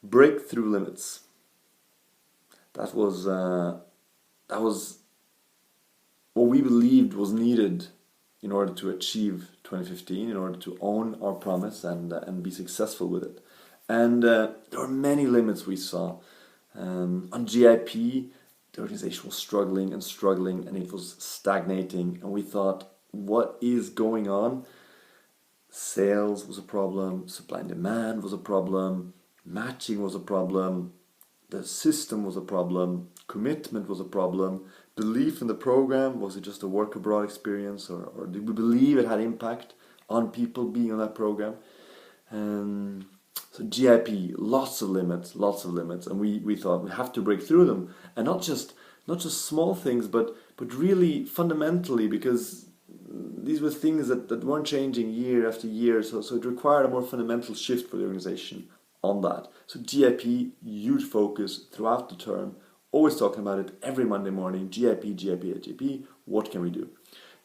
Breakthrough limits. That was what we believed was needed in order to achieve 2015, in order to own our promise and be successful with it. And there were many limits we saw. On GIP, the organization was struggling and struggling, and it was stagnating. And we thought, what is going on? Sales was a problem, supply and demand was a problem, matching was a problem, the system was a problem, commitment was a problem, belief in the program, was it just a work abroad experience, or did we believe it had impact on people being on that program? So GIP, lots of limits, and we thought we have to break through them, and not just small things, but really fundamentally, because these were things that weren't changing year after year, so it required a more fundamental shift for the organization on that. So GIP, huge focus throughout the term, always talking about it every Monday morning. GIP, what can we do?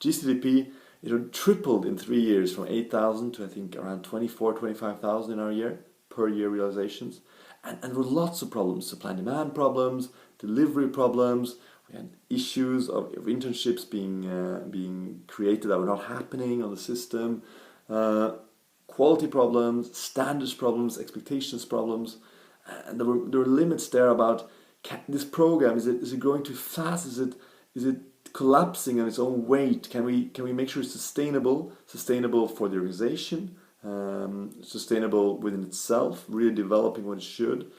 GCDP, it tripled in 3 years from 8,000 to I think around 25,000 in our year, per year realizations. And there were lots of problems, supply and demand problems, delivery problems. We had issues of internships being created that were not happening on the system, quality problems, standards problems, expectations problems, and there were limits there about this program. Is it growing too fast? Is it collapsing on its own weight? Can we make sure it's sustainable for the organization, sustainable within itself, really developing what it should,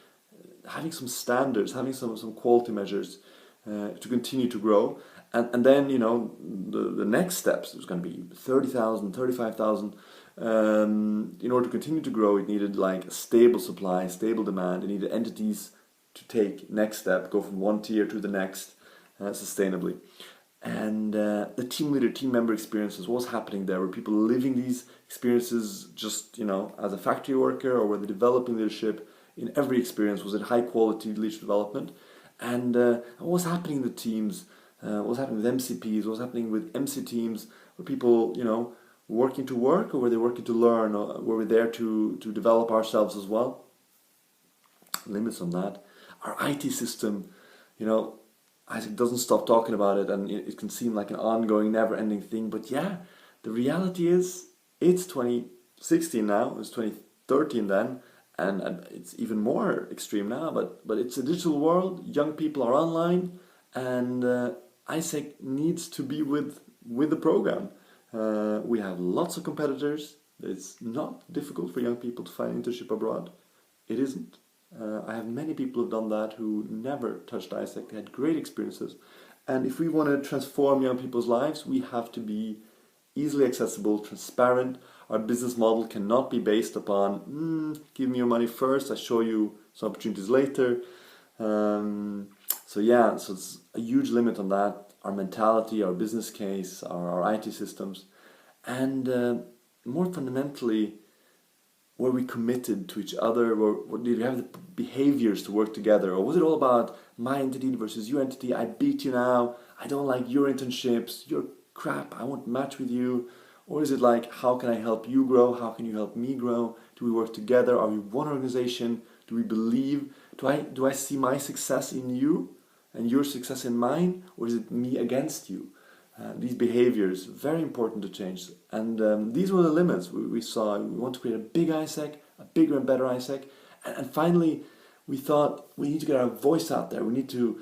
having some standards, having some quality measures to continue to grow, and then the next steps. It was going to be 30,000, 35,000. In order to continue to grow, it needed like a stable supply, stable demand. It needed entities to take next step, go from one tier to the next sustainably. And the team leader, team member experiences, what was happening there? Were people living these experiences just as a factory worker, or were they developing leadership in every experience? Was it high quality leadership development? And what was happening in the teams? What was happening with MCPs? What was happening with MC teams? Were people working to work, or were they working to learn, or were we there to develop ourselves as well? Limits on that. Our IT system, Isaac doesn't stop talking about it, and it can seem like an ongoing, never-ending thing, but yeah, the reality is it's 2016 now, it was 2013 then, and it's even more extreme now, but it's a digital world, young people are online, and Isaac needs to be with the program. We have lots of competitors. It's not difficult for young people to find internship abroad. It isn't. I have many people who've done that who never touched Isaac. They had great experiences. And if we want to transform young people's lives, we have to be easily accessible, transparent. Our business model cannot be based upon, give me your money first, I show you some opportunities later. So it's a huge limit on that. Our mentality, our business case, our IT systems. And more fundamentally, were we committed to each other? Did we have the behaviors to work together? Or was it all about my entity versus your entity? I beat you now. I don't like your internships. You're crap. I won't match with you. Or is it like, how can I help you grow? How can you help me grow? Do we work together? Are we one organization? Do we believe? Do I see my success in you and your success in mine? Or is it me against you? These behaviors, very important to change. And these were the limits we saw. We want to create a big Isaac, a bigger and better Isaac. And finally, we thought we need to get our voice out there. We need to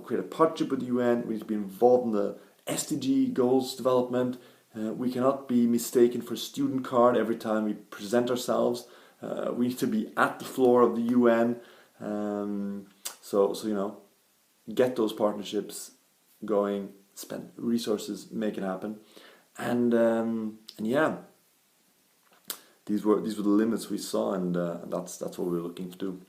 create a partnership with the UN. We need to be involved in the SDG goals development. We cannot be mistaken for a student card every time we present ourselves. We need to be at the floor of the UN. So get those partnerships going, spend resources, make it happen. And these were the limits we saw, and that's what we were looking to do.